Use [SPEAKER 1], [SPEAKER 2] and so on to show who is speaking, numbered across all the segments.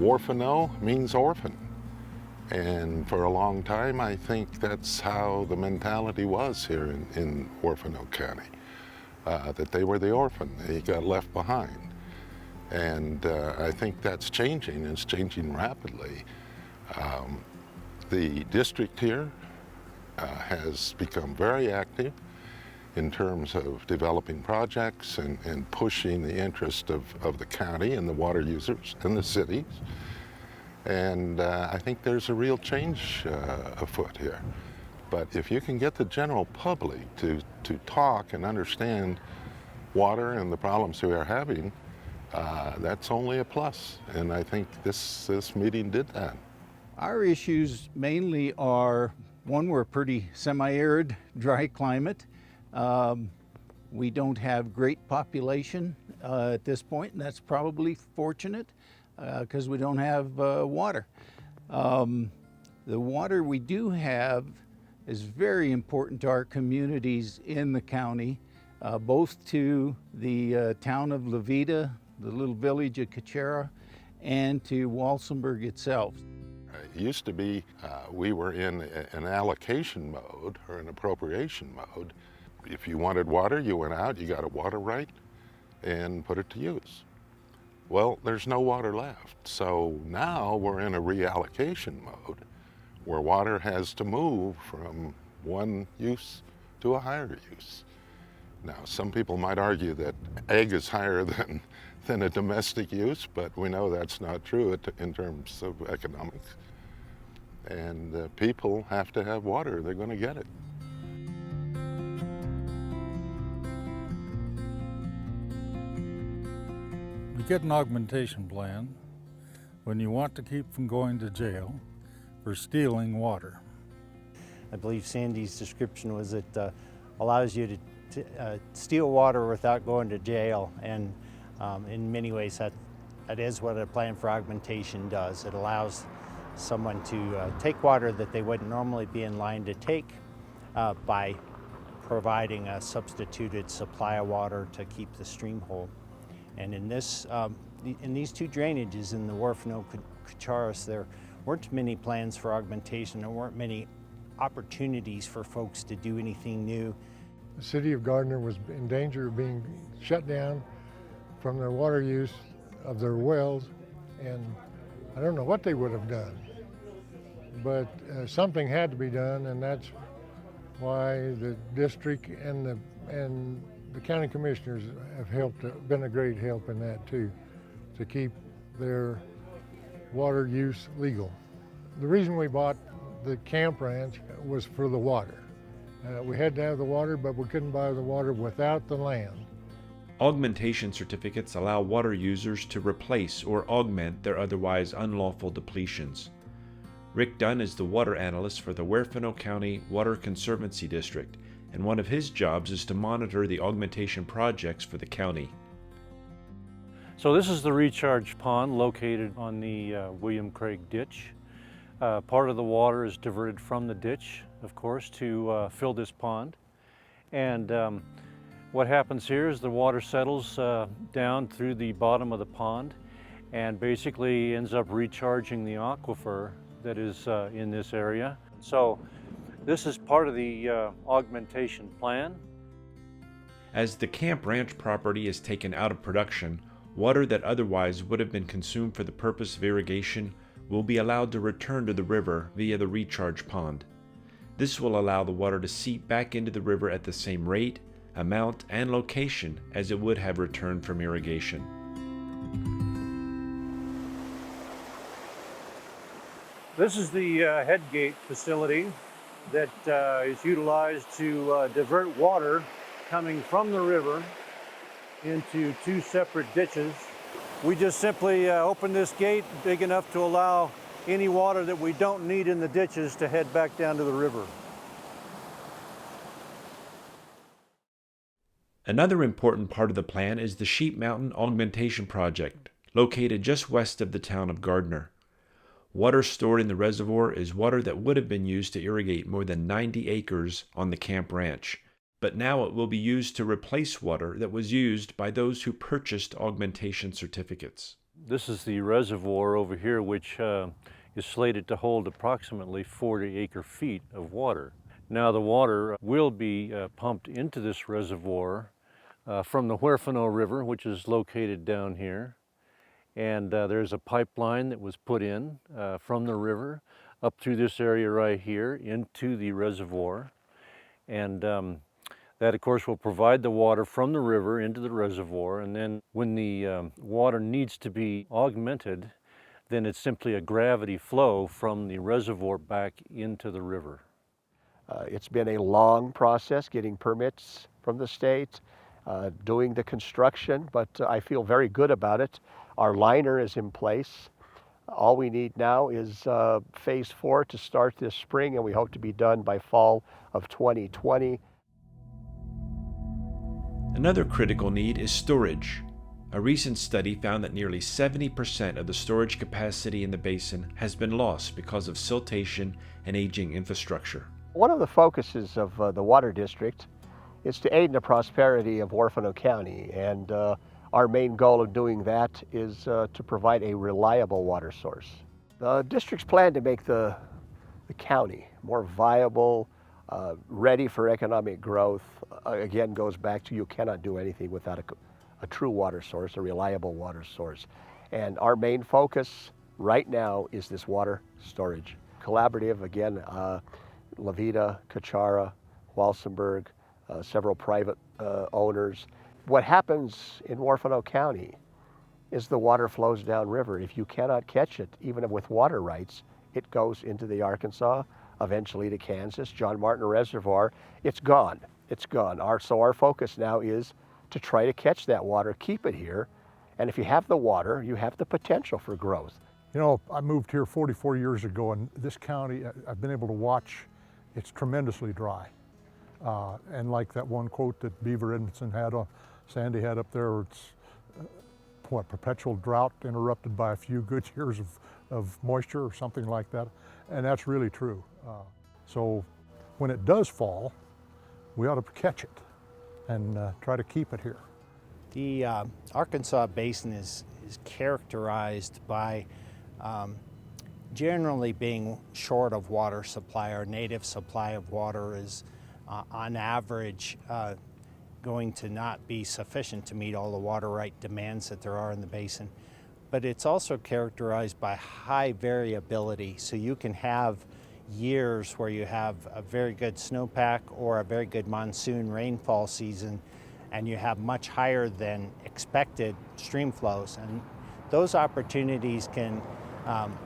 [SPEAKER 1] Huerfano means orphan. And for a long time, I think that's how the mentality was here in Huerfano County, that they were the orphan, they got left behind. And I think that's changing, it's changing rapidly. The district here has become very active in terms of developing projects and pushing the interest of the county and the water users and the cities. And I think there's a real change afoot here. But if you can get the general public to talk and understand water and the problems we are having, that's only a plus. And I think this meeting did that.
[SPEAKER 2] Our issues mainly are, one, we're a pretty semi-arid, dry climate. We don't have great population at this point, and that's probably fortunate because we don't have water. The water we do have is very important to our communities in the county, both to the town of Levita, the little village of Cachera, and to Walsenburg itself.
[SPEAKER 1] It used to be we were in an allocation mode or an appropriation mode. If you wanted water, you went out, you got a water right, and put it to use. Well, there's no water left. So now we're in a reallocation mode where water has to move from one use to a higher use. Now, some people might argue that ag is higher than a domestic use, but we know that's not true in terms of economics. And people have to have water, they're going to get it.
[SPEAKER 3] You get an augmentation plan when you want to keep from going to jail for stealing water.
[SPEAKER 4] I believe Sandy's description was it allows you to steal water without going to jail, and in many ways that is what a plan for augmentation does. It allows someone to take water that they wouldn't normally be in line to take by providing a substituted supply of water to keep the stream whole. And in this, in these two drainages in the Huerfano-Cacharas, there weren't many plans for augmentation. There weren't many opportunities for folks to do anything new.
[SPEAKER 5] The city of Gardner was in danger of being shut down from their water use of their wells, and I don't know what they would have done. But something had to be done, and that's why the district and the county commissioners have been a great help in that too, to keep their water use legal. The reason we bought the camp ranch was for the water. We had to have the water, but we couldn't buy the water without the land.
[SPEAKER 6] Augmentation certificates allow water users to replace or augment their otherwise unlawful depletions. Rick Dunn is the water analyst for the Huerfano County Water Conservancy District, and one of his jobs is to monitor the augmentation projects for the county.
[SPEAKER 7] So this is the recharge pond located on the William Craig ditch. Part of the water is diverted from the ditch, of course, to fill this pond. And what happens here is the water settles down through the bottom of the pond and basically ends up recharging the aquifer that is in this area. So this is part of the augmentation plan.
[SPEAKER 6] As the camp ranch property is taken out of production, water that otherwise would have been consumed for the purpose of irrigation will be allowed to return to the river via the recharge pond. This will allow the water to seep back into the river at the same rate, amount, and location as it would have returned from irrigation.
[SPEAKER 7] This is the head gate facility that is utilized to divert water coming from the river into two separate ditches. We just simply open this gate big enough to allow any water that we don't need in the ditches to head back down to the river.
[SPEAKER 6] Another important part of the plan is the Sheep Mountain Augmentation Project, located just west of the town of Gardner. Water stored in the reservoir is water that would have been used to irrigate more than 90 acres on the camp ranch, but now it will be used to replace water that was used by those who purchased augmentation certificates.
[SPEAKER 7] This is the reservoir over here, which is slated to hold approximately 40 acre-feet of water. Now the water will be pumped into this reservoir from the Huerfano River, which is located down here. And there's a pipeline that was put in from the river up through this area right here into the reservoir. And that, of course, will provide the water from the river into the reservoir. And then when the water needs to be augmented, then it's simply a gravity flow from the reservoir back into the river.
[SPEAKER 8] It's been a long process getting permits from the state, doing the construction, but I feel very good about it. Our liner is in place. All we need now is phase 4 to start this spring, and we hope to be done by fall of 2020.
[SPEAKER 6] Another critical need is storage. A recent study found that nearly 70% of the storage capacity in the basin has been lost because of siltation and aging infrastructure.
[SPEAKER 8] One of the focuses of the Water District is to aid in the prosperity of Huerfano County, and our main goal of doing that is to provide a reliable water source. The district's plan to make the county more viable, ready for economic growth, again goes back to you cannot do anything without a true water source, a reliable water source. And our main focus right now is this water storage. Collaborative, again, Levita, Kachara, Walsenburg, several private owners. What happens in Huerfano County is the water flows downriver. If you cannot catch it, even with water rights, it goes into the Arkansas, eventually to Kansas, John Martin Reservoir. It's gone. It's gone. So our focus now is to try to catch that water, keep it here, and if you have the water, you have the potential for growth.
[SPEAKER 3] You know, I moved here 44 years ago, and this county, I've been able to watch, it's tremendously dry. And like that one quote that Beaver Edmondson had, Sandy had up there, it's perpetual drought interrupted by a few good years of moisture or something like that. And that's really true. So when it does fall, we ought to catch it and try to keep it here.
[SPEAKER 4] The Arkansas Basin is characterized by generally being short of water supply. Our native supply of water is on average going to not be sufficient to meet all the water right demands that there are in the basin. But it's also characterized by high variability. So you can have years where you have a very good snowpack or a very good monsoon rainfall season, and you have much higher than expected stream flows. And those opportunities can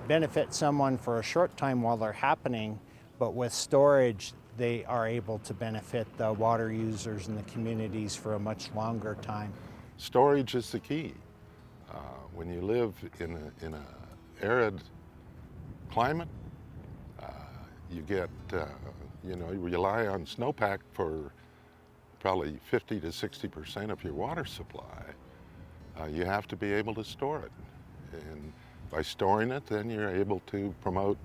[SPEAKER 4] benefit someone for a short time while they're happening, but with storage, they are able to benefit the water users and the communities for a much longer time.
[SPEAKER 1] Storage is the key. When you live in an arid climate, you get, you rely on snowpack for probably 50 to 60% of your water supply. You have to be able to store it. And by storing it, then you're able to promote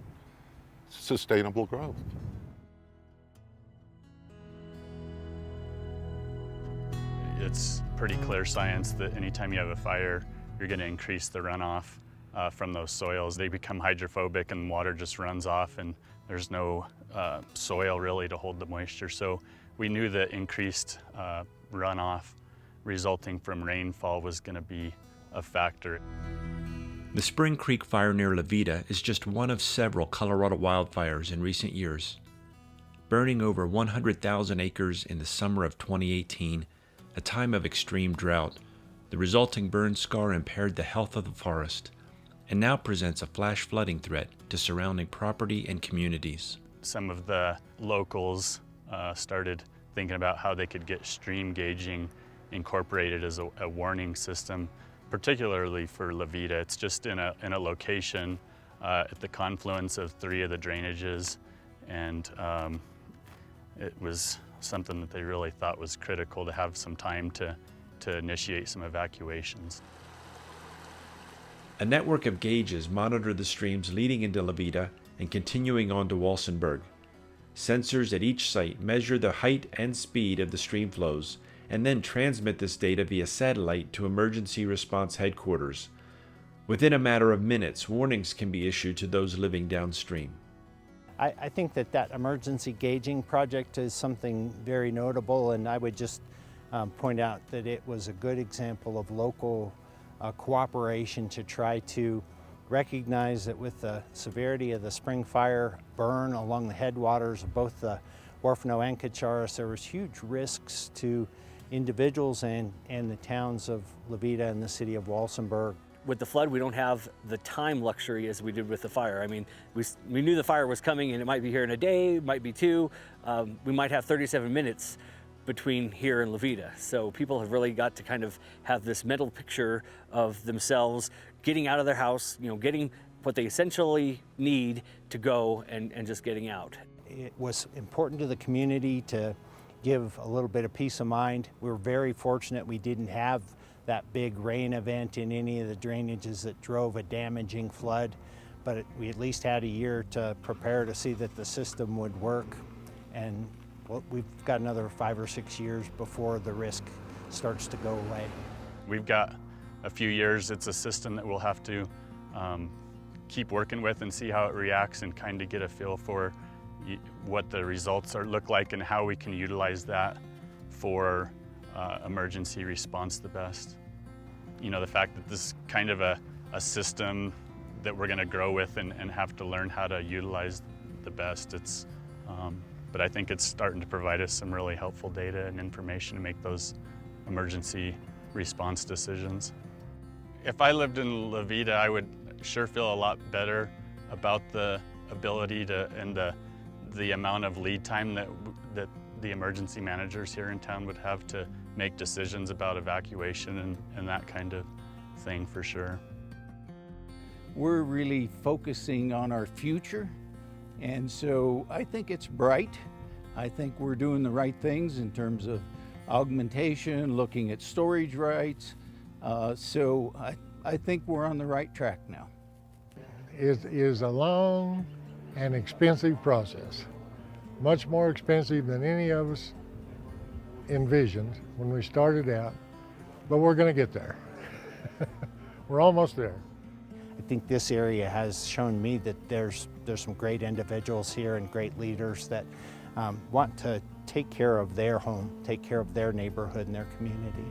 [SPEAKER 1] sustainable growth.
[SPEAKER 9] It's pretty clear science that anytime you have a fire, you're going to increase the runoff from those soils. They become hydrophobic and water just runs off, and there's no soil really to hold the moisture. So we knew that increased runoff resulting from rainfall was going to be a factor.
[SPEAKER 6] The Spring Creek fire near Levita is just one of several Colorado wildfires in recent years. Burning over 100,000 acres in the summer of 2018, a time of extreme drought, the resulting burn scar impaired the health of the forest and now presents a flash flooding threat to surrounding property and communities.
[SPEAKER 9] Some of the locals started thinking about how they could get stream gauging incorporated as a warning system, particularly for Levita. It's just in a location at the confluence of 3 of the drainages, and it was something that they really thought was critical to have some time to initiate some evacuations.
[SPEAKER 6] A network of gauges monitor the streams leading into Levita and continuing on to Walsenburg. Sensors at each site measure the height and speed of the stream flows and then transmit this data via satellite to emergency response headquarters. Within a matter of minutes, warnings can be issued to those living downstream.
[SPEAKER 4] I think that emergency gauging project is something very notable, and I would just point out that it was a good example of local cooperation to try to recognize that with the severity of the spring fire burn along the headwaters of both the Huerfano and Cacharas, there was huge risks to individuals and the towns of La Vida and the city of Walsenburg.
[SPEAKER 10] With the flood, we don't have the time luxury as we did with the fire. I mean, we knew the fire was coming and it might be here in a day, it might be two. We might have 37 minutes between here and La Vida. So people have really got to kind of have this mental picture of themselves getting out of their house, getting what they essentially need to go and just getting out.
[SPEAKER 4] It was important to the community to give a little bit of peace of mind. We were very fortunate we didn't have that big rain event in any of the drainages that drove a damaging flood, but we at least had a year to prepare to see that the system would work. And well, we've got another 5 or 6 years before the risk starts to go away.
[SPEAKER 9] We've got a few years. It's a system that we'll have to keep working with and see how it reacts and kind of get a feel for what the results look like and how we can utilize that for emergency response the best. The fact that this is kind of a system that we're going to grow with and have to learn how to utilize the best. But I think it's starting to provide us some really helpful data and information to make those emergency response decisions. If I lived in La Vida, I would sure feel a lot better about the ability to and the amount of lead time that the emergency managers here in town would have to make decisions about evacuation and that kind of thing for sure.
[SPEAKER 2] We're really focusing on our future, and so I think it's bright. I think we're doing the right things in terms of augmentation, looking at storage rights. So I think we're on the right track now.
[SPEAKER 5] It is a long and expensive process, much more expensive than any of us envisioned when we started out, but we're going to get there. We're almost there.
[SPEAKER 4] I think this area has shown me that there's some great individuals here and great leaders that want to take care of their home, take care of their neighborhood and their community.